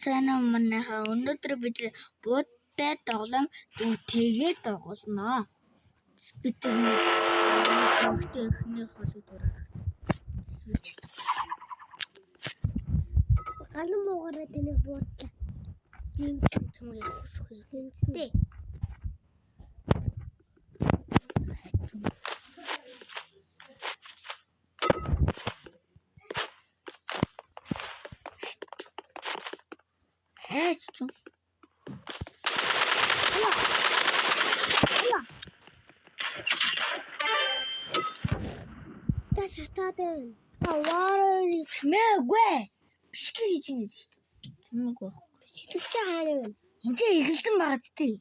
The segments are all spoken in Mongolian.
сайн уу манайхаа өнөөдөр бид буудтай тоглоом тэгээд тоглоно. Бид нэг ихний холыг дурах. Галан муугараа тэнэг буудлаа. Тийм чамайг явуулах юм. тэнцтэй. Хайч ч. Та шатаадан. Та ваарыг Чимээгүй. Бичлэг хийж ингэж. Чимээгүй. шилжиж байгаа юм. Энд чи эхэлсэн байгаа ч тий.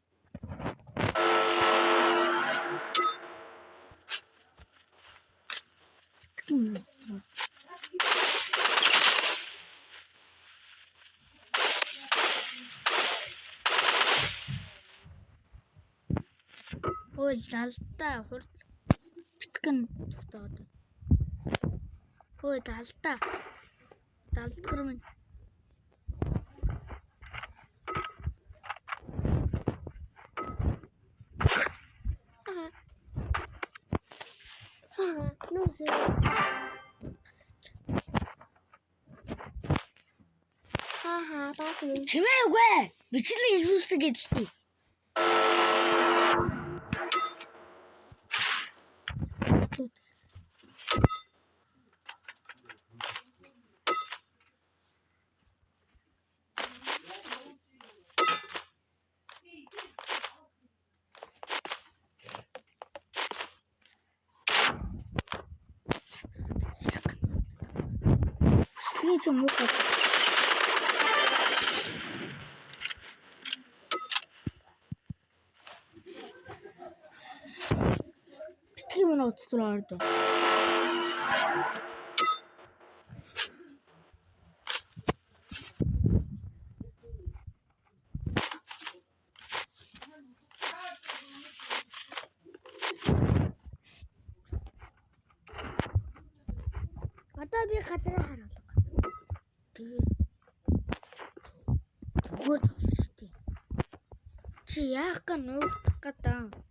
Ой лалта хурд битгэн зүгтээд. Ой лалта. Далдгар минь. Нүсээ. Бас нэг Чимээгүй. Бичлэг хийсэн гэж тий. Хийж юм уу? Битгий мөн уцтраа ордоо. одоо би газараа харуулга. Тэгээд зүгээр тоглож тий. Чи яах гэ нуугдах гэдэг.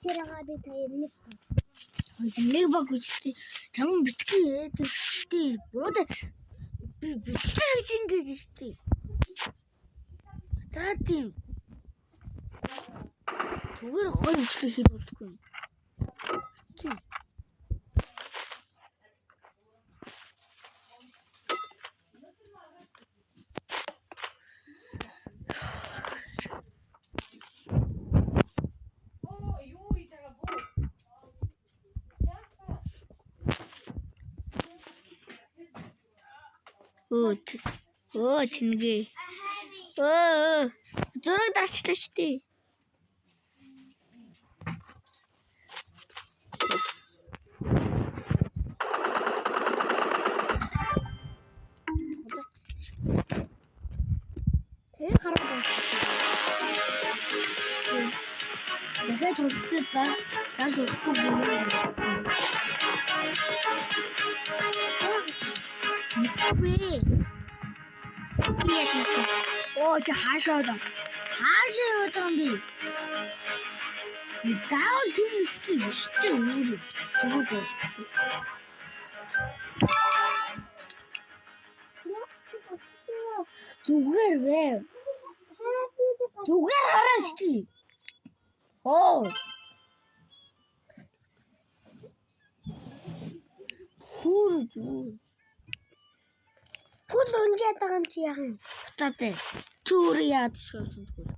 Чирага би та юм нэг. Нэг баг үстэй. Чам битгий яадаг штий. Бууд би бичлэг хийж ингэж штий. Тааtiin. Зүгээр гоё бичлэг хийж болтгүй юм. Чи Өө тэнгээ. Зураг дарчтай штий. Тэр хараа болчихсон. Дахиад хурцтай дан хурцтай юм байна. Мэдгүй. Би яж мэдээ. Оо чи хаашаа удаа. Хаашаа удаа юм би. Би заавал тийм исти биштэй өөр. Зүгээр дуусдаг. Зүгээр вэ. Зүгээр хараач чи. Оо. Хурд. Гүн унжаад байгаа юм чи яах юм? Утаатай. Чүр яад шоосон зүгээр.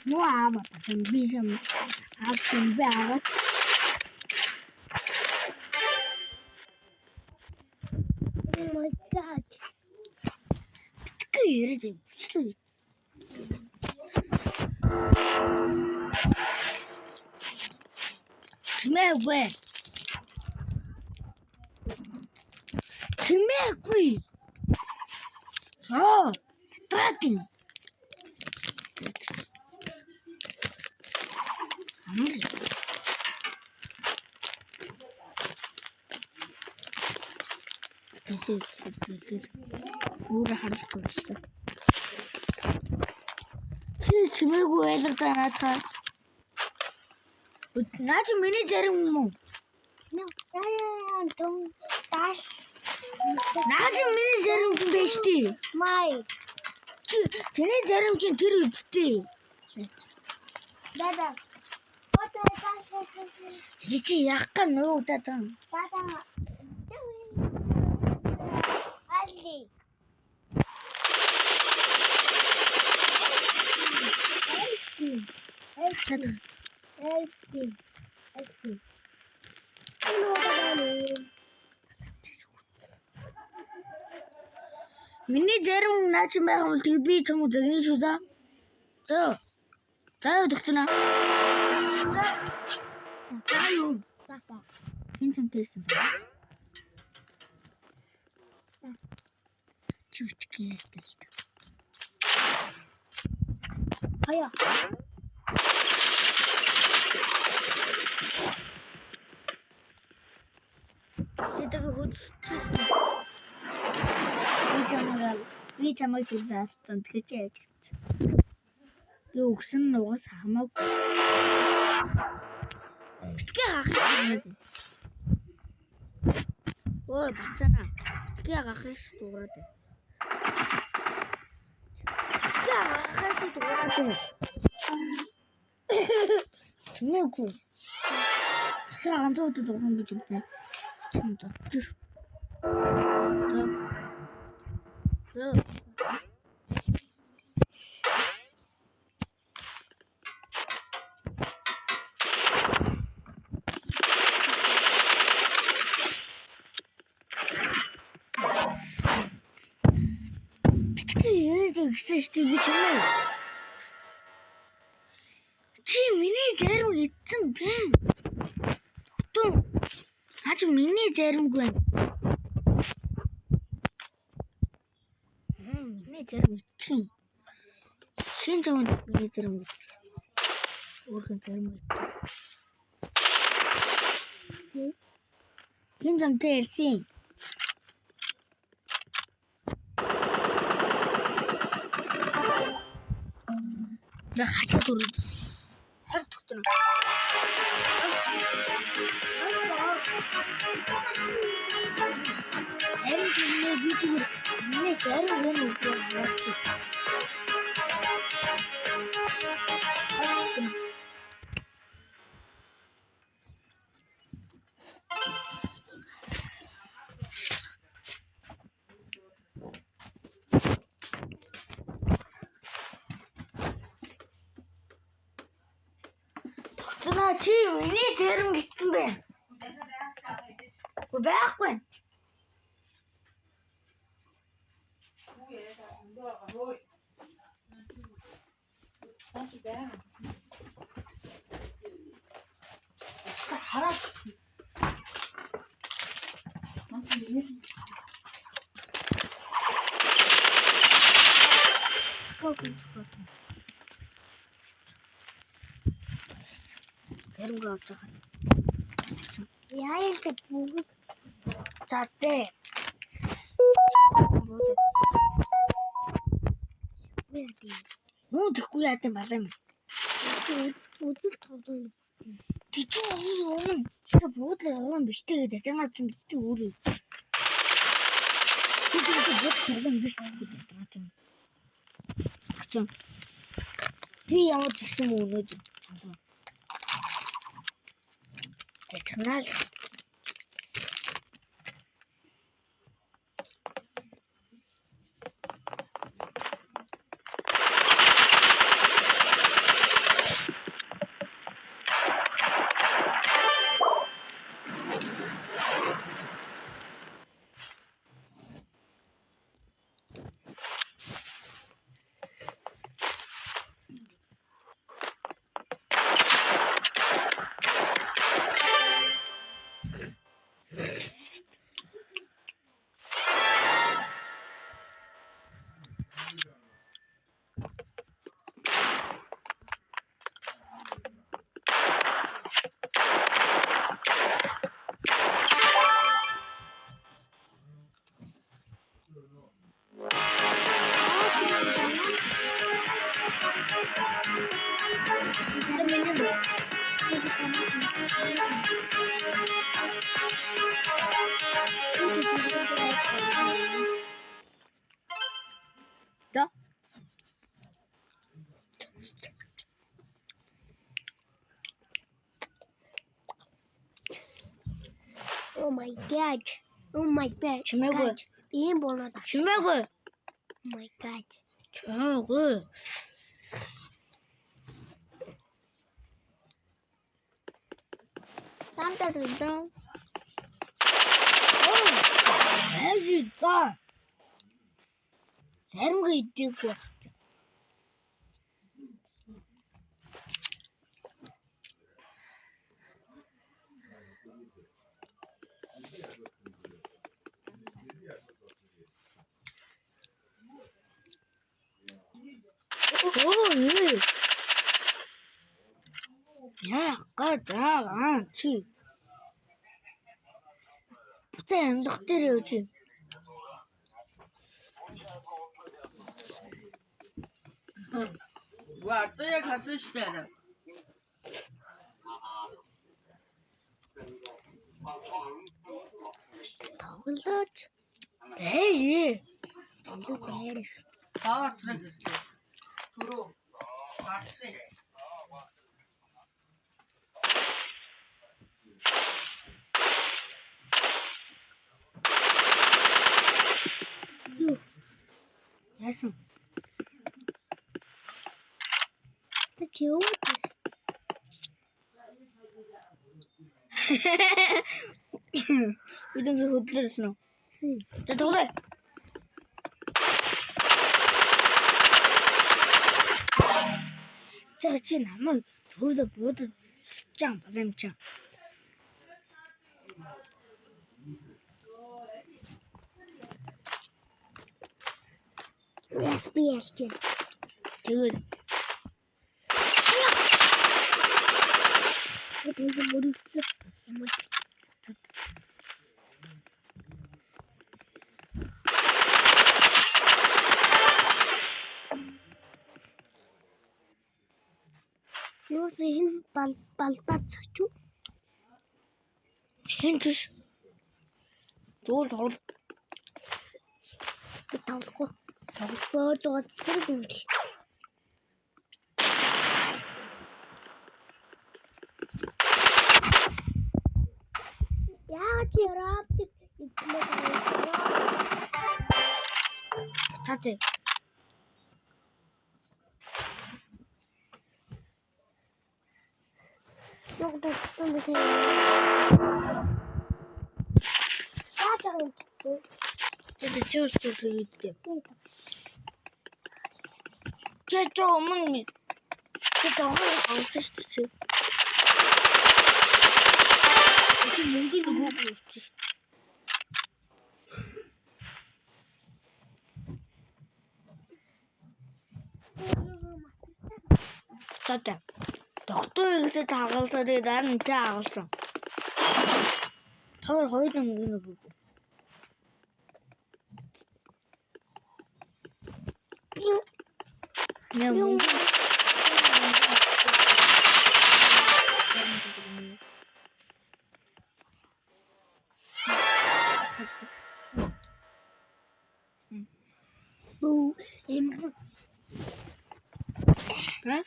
Нуу аава тань би сам аавчин би аваач. Oh my god. Cái gì đấy chị? Чимээгүй. Чимээгүй. Аа, тратин. Үүрэ харахгүй байна. Чи чимээгүй байлгаа наатаа. Наач миний зарим юм уу? Том тас. Наач миний зарим юм биш тий. Май. Чиний зарим чинь тэр үсттэй. Дада. Ото тас. Чи яах га нуугдаад байна. Дада. Алли. Эльфин. Миний зарим наач байх юм бол би чамд загнаа шүү за. За өгтөнө. За юу? Дада. Хин ч юм тэрсэн байна. Чүчгээ хэлдэг. Хаяа. Тэдэг хөдөлсөн. Би чамайг зэлсэн тэгэж яаж гэж. Би өгсөн нь угаас хамаагүй. Битгээ гахах юм. Ой, бацана. Битгээ гахах ш дуурайд. Битгээ гахах ш дуурайд. Чимээгүй. Дахиад ганцуудад дуурах гэж үгүй. Чим дутчих. Гэсэн шүү дээ би чамаа. Чи миний зарим эдсэн байна. Тутун. Наач миний заримгүй байна. Миний зарим эдсэн. Хин зам миний зарим эдсэн. Өөрхөн зарим эдсэн. Хин зам тэрсэн. Я хочу турить. Хочу турить. Мне видео, мне зарим время уже. Чи миний зарим гитсэн байна. Байхгүй. Хараач. Зарим гооч байгаа. Яа ингэ бүгс. За дээ. Юу тэхгүй яа гэм балам. Үзэг тоглоом. Тэг чи өмнө буудлаа явсан биш тэгээд яжгаа юм чи өөрөө. Бид бууд тоглоом биш гэдэг. Тэгчэн. Би ямар гэсэн өнөөд. Тэгнал. Oh my god. Oh my god. Чимээгүй. Ийм болоод авч. Чимээгүй. Oh my god. Чимээгүй. Тамтад үлдэн. Айза. Заримгүй идэг баг. Ой. Яа, гадаа чи. Бүтэн амьдах дээр явж байна. Вацая хасыштара. Тоглож. Эй. Илүү байраш. Таатраг гэсэн. Түрүү гарсан. Яасан? Тэч юу? Үдэн зөв хөдлөрсөн үү? За тоглоё. Чи намайг төрөлө буудаж чам баламчаа. SBS чинь. Тэгээд Тэгээд мөрөглөө. Ямар Юусын балбад цочуу. хинтс зуул хол Тавлахгүй. Тавлахгүй зэрэг юм л. Яа чи рапт итлээ. цаатай. Nog dat toen het heel. Laat er een toe. Тэгээд чөөс тэгээд. Чи өмнө чи жоохон авчих чи. Чи мөнгөний нөгөө авчих. Цаатай. Доктор ихтэй тагалсаад дараа нь чи агалсан. Тэр хоёр мөнгөний нөгөө. Ням. Бу em Hả?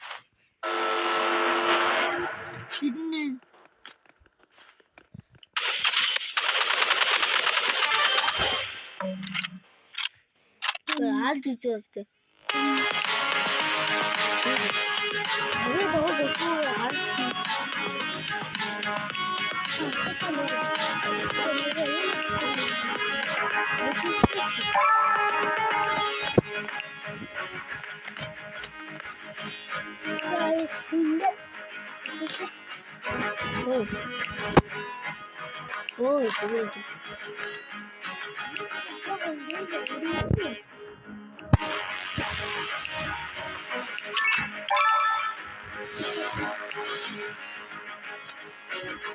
Chính 알지 줬대. 왜 너도 그 알지? 오, 저거.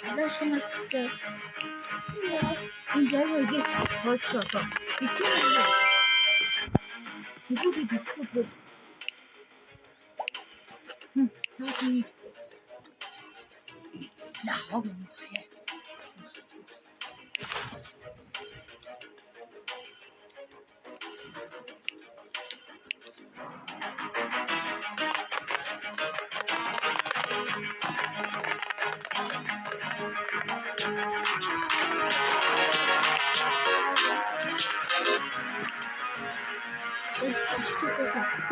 아저씨는 진짜 이제 이게 벌써 더 이틀인데 이쪽이 밑으로 여기 나오면 돼. Тусаа.